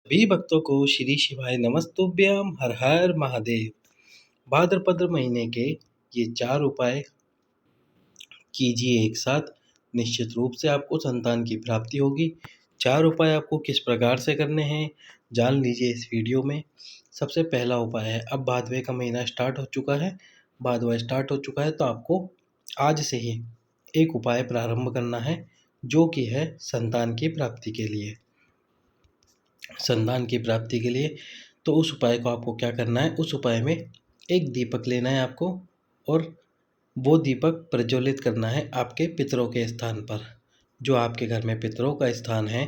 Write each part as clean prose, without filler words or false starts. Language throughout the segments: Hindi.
सभी भक्तों को श्री शिवाय नमस्तुभ्यम हर हर महादेव। भाद्रपद महीने के ये 4 उपाय कीजिए एक साथ, निश्चित रूप से आपको संतान की प्राप्ति होगी। 4 उपाय आपको किस प्रकार से करने हैं जान लीजिए इस वीडियो में। सबसे पहला उपाय है, अब भादवे का महीना स्टार्ट हो चुका है, भादवा स्टार्ट हो चुका है, तो आपको आज से ही एक उपाय प्रारंभ करना है जो कि है संतान की प्राप्ति के लिए। संतान की प्राप्ति के लिए तो उस उपाय को आपको क्या करना है, उस उपाय में एक दीपक लेना है आपको, और वो दीपक प्रज्वलित करना है आपके पितरों के स्थान पर। जो आपके घर में पितरों का स्थान है,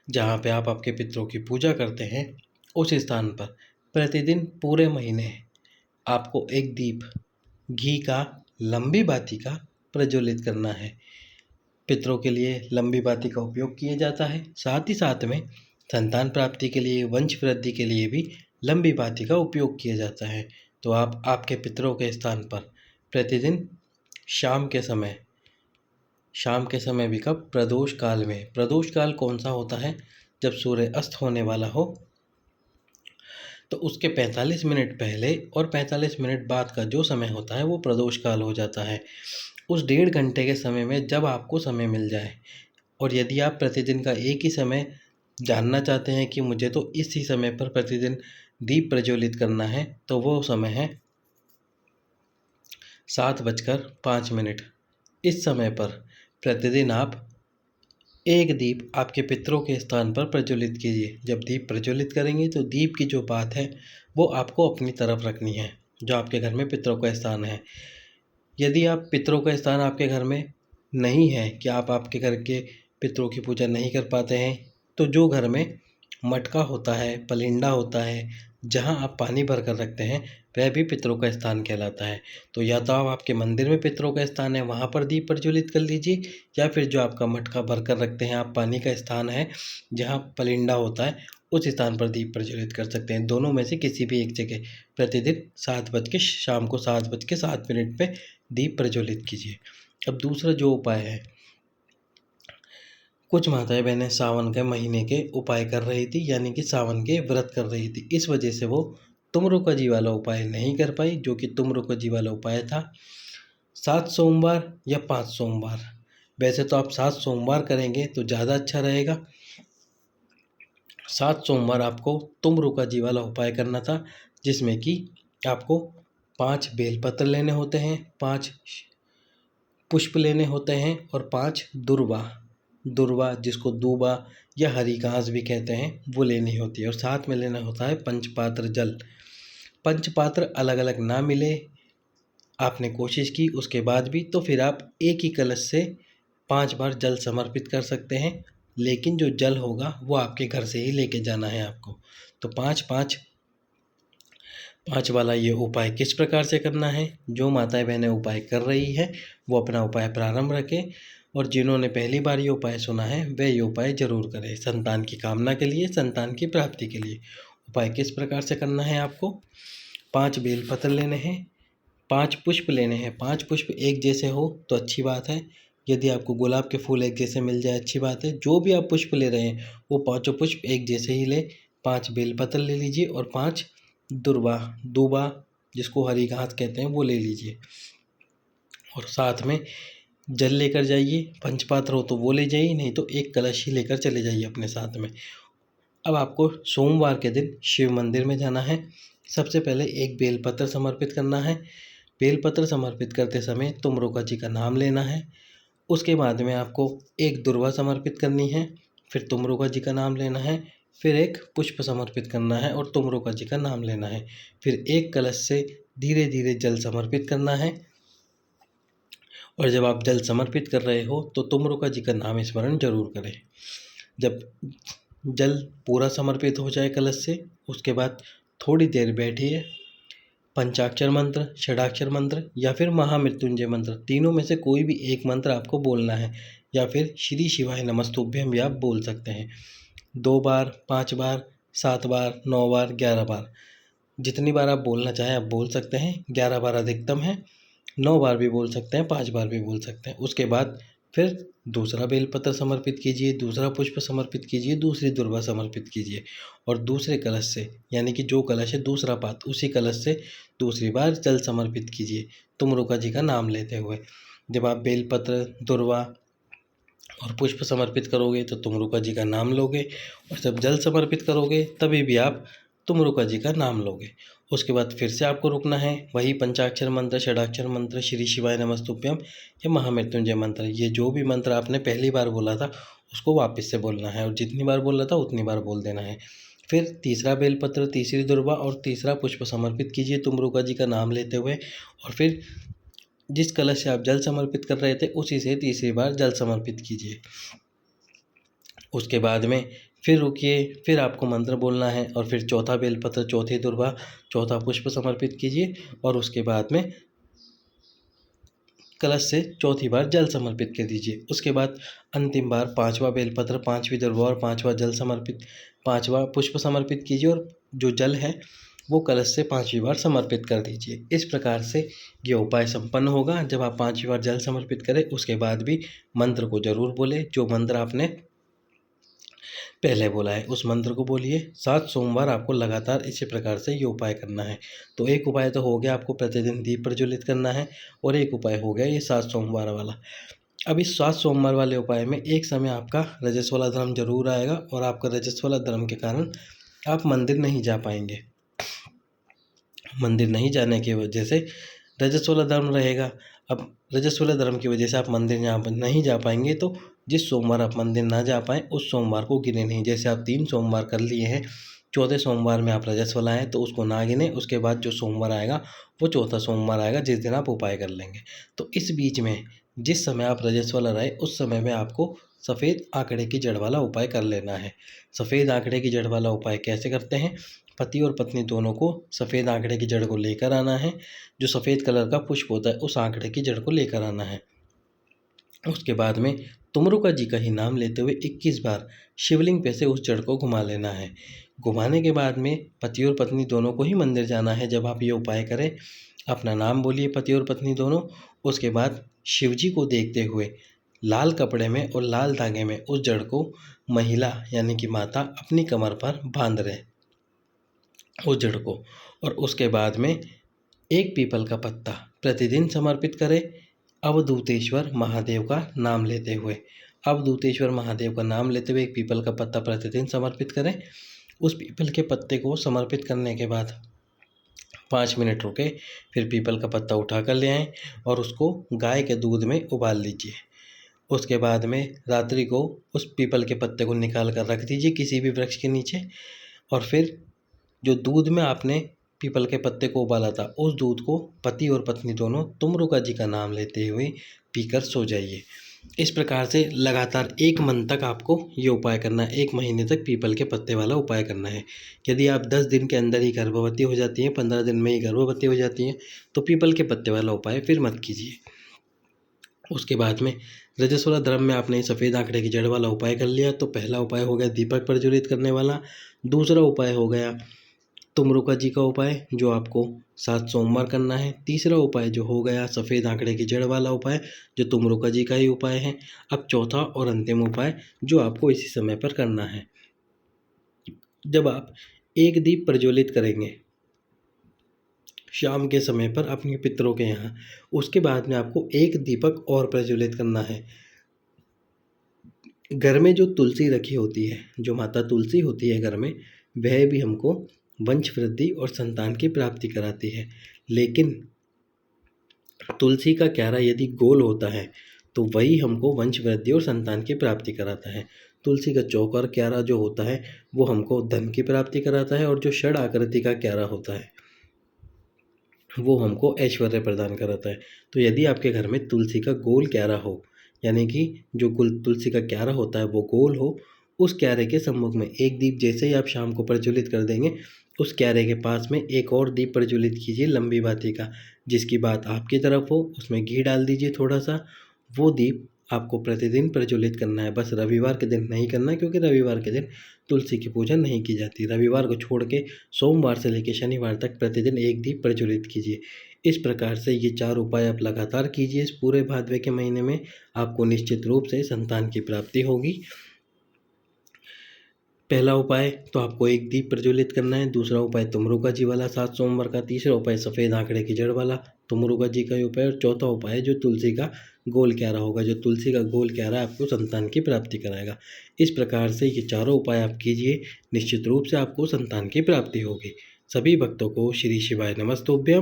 जहाँ पे आप आपके पितरों की पूजा करते हैं, उस स्थान पर प्रतिदिन पूरे महीने आपको एक दीप घी का लंबी बाती का प्रज्वलित करना है। पितरों के लिए लंबी बाती का उपयोग किया जाता है, साथ ही साथ में संतान प्राप्ति के लिए, वंश वृद्धि के लिए भी लंबी बाती का उपयोग किया जाता है। तो आप आपके पितरों के स्थान पर प्रतिदिन शाम के समय, शाम के समय भी कब, प्रदोष काल में। प्रदोष काल कौन सा होता है, जब सूर्य अस्त होने वाला हो, तो उसके 45 मिनट पहले और 45 मिनट बाद का जो समय होता है वो प्रदोष काल हो जाता है। उस 1.5 घंटे के समय में जब आपको समय मिल जाए, और यदि आप प्रतिदिन का एक ही समय जानना चाहते हैं कि मुझे तो इसी समय पर प्रतिदिन दीप प्रज्वलित करना है, तो वो समय है 7:05। इस समय पर प्रतिदिन आप एक दीप आपके पितरों के स्थान पर प्रज्वलित कीजिए। जब दीप प्रज्वलित करेंगे तो दीप की जो बात है वो आपको अपनी तरफ रखनी है, जो आपके घर में पितरों का स्थान है। यदि आप पितरों का स्थान आपके घर में नहीं है, कि आप आपके घर के पितरों की पूजा नहीं कर पाते हैं, तो जो घर में मटका होता है, पलिंडा होता है, जहाँ आप पानी भर कर रखते हैं, वह भी पितरों का स्थान कहलाता है। तो या तो आप आपके मंदिर में पितरों का स्थान है वहाँ पर दीप प्रज्वलित कर लीजिए, या फिर जो आपका मटका भर कर रखते हैं आप, पानी का स्थान है जहाँ पलिंडा होता है, उस स्थान पर दीप प्रज्वलित कर सकते हैं। दोनों में से किसी भी एक जगह प्रतिदिन शाम को 7:07 पे दीप प्रज्वलित कीजिए। अब दूसरा जो उपाय है, कुछ माताएं बहनें सावन के महीने के उपाय कर रही थी, यानी कि सावन के व्रत कर रही थी, इस वजह से वो तुमरुका जी वाला उपाय नहीं कर पाई, जो कि तुमरुका जी वाला उपाय था 7 सोमवार या 5 सोमवार। वैसे तो आप 7 सोमवार करेंगे तो ज़्यादा अच्छा रहेगा। 7 सोमवार आपको तुमरुका जी वाला उपाय करना था, जिसमें कि आपको 5 बेलपत्र लेने होते हैं, 5 पुष्प लेने होते हैं, और 5 दुर्वा, दुर्वा जिसको दूबा या हरी घास भी कहते हैं, वो लेनी होती है। और साथ में लेना होता है पंचपात्र जल। पंचपात्र अलग अलग ना मिले, आपने कोशिश की उसके बाद भी, तो फिर आप एक ही कलश से 5 बार जल समर्पित कर सकते हैं, लेकिन जो जल होगा वो आपके घर से ही लेके जाना है आपको। तो 5 वाला ये उपाय किस प्रकार से करना है, जो माताएं बहनें उपाय कर रही है वो अपना उपाय प्रारंभ रखें, और जिन्होंने पहली बार ये उपाय सुना है वह ये उपाय जरूर करें, संतान की कामना के लिए, संतान की प्राप्ति के लिए। उपाय किस प्रकार से करना है, आपको 5 बेलपत्र लेने हैं, 5 पुष्प लेने हैं। 5 पुष्प एक जैसे हो तो अच्छी बात है, यदि आपको गुलाब के फूल एक जैसे मिल जाए अच्छी बात है। जो भी आप पुष्प ले रहे हैं वो पाँचों पुष्प एक जैसे ही ले। 5 बेलपत्र ले लीजिए, और 5 दुर्वा, दूबा जिसको हरी घास कहते हैं, वो ले लीजिए, और साथ में जल लेकर जाइए। पंचपात्र हो तो वो ले जाइए, नहीं तो एक कलश ही लेकर चले जाइए अपने साथ में। अब आपको सोमवार के दिन शिव मंदिर में जाना है। सबसे पहले एक बेलपत्र समर्पित करना है। बेलपत्र समर्पित करते समय तुमरुका जी का नाम लेना है। उसके बाद में आपको एक दुर्वा समर्पित करनी है, फिर तुमरुका जी का नाम लेना है, फिर एक पुष्प समर्पित करना है और तुमरुका जी का नाम लेना है, फिर एक कलश से धीरे धीरे जल समर्पित करना है। और जब आप जल समर्पित कर रहे हो तो तुमरुका जी का नाम स्मरण जरूर करें। जब जल पूरा समर्पित हो जाए कलश से, उसके बाद थोड़ी देर बैठिए, पंचाक्षर मंत्र, षडाक्षर मंत्र या फिर महामृत्युंजय मंत्र, तीनों में से कोई भी एक मंत्र आपको बोलना है, या फिर श्री शिवाय नमस्तुभ्यम भी आप बोल सकते हैं। 2 बार, 5 बार, 7 बार, 9 बार, 11 बार, जितनी बार आप बोलना चाहें आप बोल सकते हैं। 11 बार अधिकतम है, 9 बार भी बोल सकते हैं, 5 बार भी बोल सकते हैं। उसके बाद फिर दूसरा बेलपत्र समर्पित कीजिए, दूसरा पुष्प समर्पित कीजिए, दूसरी दुर्वा समर्पित कीजिए और दूसरे कलश से, यानी कि जो कलश है दूसरा पात, उसी कलश से दूसरी बार जल समर्पित कीजिए तुमरुका जी का नाम लेते हुए। जब आप बेलपत्र, दुर्वा और पुष्प समर्पित करोगे तो तुमरुका जी का नाम लोगे, और जब जल समर्पित करोगे तभी भी आप तुमरुका जी का नाम लोगे। उसके बाद फिर से आपको रुकना है, वही पंचाक्षर मंत्र, षडाक्षर मंत्र, श्री शिवाय नमस्तुभ्यम या महामृत्युंजय मंत्र, ये जो भी मंत्र आपने पहली बार बोला था उसको वापस से बोलना है, और जितनी बार बोला था उतनी बार बोल देना है। फिर तीसरा बेलपत्र, तीसरी दुर्वा और तीसरा पुष्प समर्पित कीजिए तुमरुका जी का नाम लेते हुए, और फिर जिस कलश से आप जल समर्पित कर रहे थे उसी से तीसरी बार जल समर्पित कीजिए। उसके बाद में फिर रुकिए, फिर आपको मंत्र बोलना है, और फिर चौथा बेलपत्र, चौथी दुर्वा, चौथा पुष्प समर्पित कीजिए, और उसके बाद में कलश से चौथी बार जल समर्पित कर दीजिए। उसके बाद अंतिम बार पांचवा बेलपत्र, पांचवी दुर्वा और पांचवा जल समर्पित, पांचवा पुष्प समर्पित कीजिए, और जो जल है वो कलश से पांचवी बार समर्पित कर दीजिए। इस प्रकार से ये उपाय संपन्न होगा। जब आप पांचवी बार जल समर्पित करें उसके बाद भी मंत्र को जरूर बोले, जो मंत्र आपने पहले बोला है उस मंत्र को बोलिए। 7 सोमवार आपको लगातार इसी प्रकार से ये उपाय करना है। तो एक उपाय तो हो गया, आपको प्रतिदिन दीप प्रज्वलित करना है, और एक उपाय हो गया ये 7 सोमवार वाला। अब इस 7 सोमवार वाले उपाय में एक समय आपका रजस्वला धर्म जरूर आएगा, और आपका रजस्वला धर्म के कारण आप मंदिर नहीं जा पाएंगे। मंदिर नहीं जाने की वजह से रजस्वला धर्म रहेगा। अब रजस्वला धर्म की वजह से आप मंदिर यहाँ पर नहीं जा पाएंगे, तो जिस सोमवार आप मंदिर ना जा पाएँ उस सोमवार को गिने नहीं। जैसे आप 3 सोमवार कर लिए हैं, चौथे सोमवार में आप रजस्वला हैं तो उसको ना गिने, उसके बाद जो सोमवार आएगा वो चौथा सोमवार आएगा जिस दिन आप उपाय कर लेंगे। तो इस बीच में जिस समय आप रजस्वला रहे उस समय में आपको सफ़ेद आंकड़े की जड़ वाला उपाय कर लेना है। सफ़ेद आंकड़े की जड़ वाला उपाय कैसे करते हैं? पति और पत्नी दोनों को सफ़ेद आंकड़े की जड़ को लेकर आना है। जो सफ़ेद कलर का पुष्प होता है उस आंकड़े की जड़ को लेकर आना है। उसके बाद में तुमरुका जी का ही नाम लेते हुए 21 बार शिवलिंग पे से उस जड़ को घुमा लेना है। घुमाने के बाद में पति और पत्नी दोनों को ही मंदिर जाना है। जब आप ये उपाय करें, अपना नाम बोलिए पति और पत्नी दोनों। उसके बाद शिव जी को देखते हुए लाल कपड़े में और लाल धागे में उस जड़ को महिला यानी कि माता अपनी कमर पर बांध रहे उस जड़ को, और उसके बाद में एक पीपल का पत्ता प्रतिदिन समर्पित करें अवधूतेश्वर महादेव का नाम लेते हुए। अवधूतेश्वर महादेव का नाम लेते हुए एक पीपल का पत्ता प्रतिदिन समर्पित करें। उस पीपल के पत्ते को समर्पित करने के बाद 5 मिनट रुके, फिर पीपल का पत्ता उठा कर ले आएँ और उसको गाय के दूध में उबाल लीजिए। उसके बाद में रात्रि को उस पीपल के पत्ते को निकाल कर रख दीजिए किसी भी वृक्ष के नीचे, और फिर जो दूध में आपने पीपल के पत्ते को उबाला था उस दूध को पति और पत्नी दोनों तुमरुका जी का नाम लेते हुए पीकर सो जाइए। इस प्रकार से लगातार 1 मंथ तक आपको ये उपाय करना है। 1 महीने तक पीपल के पत्ते वाला उपाय करना है। यदि आप 10 दिन के अंदर ही गर्भवती हो जाती हैं, 15 दिन में ही गर्भवती हो जाती हैं, तो पीपल के पत्ते वाला उपाय फिर मत कीजिए। उसके बाद में रजस्वला धर्म में आपने सफ़ेद आंकड़े की जड़ वाला उपाय कर लिया, तो पहला उपाय हो गया दीपक प्रज्वलित करने वाला। दूसरा उपाय हो गया तुमरुका जी का उपाय जो आपको 7 सोमवार करना है। तीसरा उपाय जो हो गया सफ़ेद आंकड़े की जड़ वाला उपाय जो तुमरुका जी का ही उपाय है। अब चौथा और अंतिम उपाय जो आपको इसी समय पर करना है। जब आप एक दीप प्रज्वलित करेंगे शाम के समय पर अपने पितरों के यहाँ, उसके बाद में आपको एक दीपक और प्रज्वलित करना है। घर में जो तुलसी रखी होती है, जो माता तुलसी होती है घर में, वह भी हमको वंश वृद्धि और संतान की प्राप्ति कराती है। लेकिन तुलसी का क्यारा यदि गोल होता है तो वही हमको वंश वृद्धि और संतान की प्राप्ति कराता है। तुलसी का चौकोर क्यारा जो होता है वो हमको धन की प्राप्ति कराता है, और जो षड आकृति का क्यारा होता है वो हमको ऐश्वर्य प्रदान कराता है। तो यदि आपके घर में तुलसी का गोल क्यारा हो, यानी कि जो तुलसी का क्यारा होता है वो गोल हो, उस क्यारे के सम्मुख में एक दीप जैसे ही आप शाम को प्रज्वलित कर देंगे, उस क्यारे के पास में एक और दीप प्रज्वलित कीजिए लंबी बाती का, जिसकी बात आपकी तरफ हो। उसमें घी डाल दीजिए थोड़ा सा। वो दीप आपको प्रतिदिन प्रज्वलित करना है, बस रविवार के दिन नहीं करना, क्योंकि रविवार के दिन तुलसी की पूजा नहीं की जाती। रविवार को छोड़ के सोमवार से लेकर शनिवार तक प्रतिदिन एक दीप प्रज्वलित कीजिए। इस प्रकार से ये 4 उपाय आप लगातार कीजिए इस पूरे भादवे के महीने में, आपको निश्चित रूप से संतान की प्राप्ति होगी। पहला उपाय तो आपको एक दीप प्रज्वलित करना है, दूसरा उपाय तुमरुका जी वाला 7 सोमवार का, तीसरा उपाय सफ़ेद आंकड़े की जड़ वाला तुमरुका जी का उपाय, और चौथा उपाय जो तुलसी का गोल क्यारा होगा, जो तुलसी का गोल क्यारा आपको संतान की प्राप्ति कराएगा। इस प्रकार से ये चारों उपाय आप कीजिए, निश्चित रूप से आपको संतान की प्राप्ति होगी। सभी भक्तों को श्री शिवाय नमस्तुभ्यम।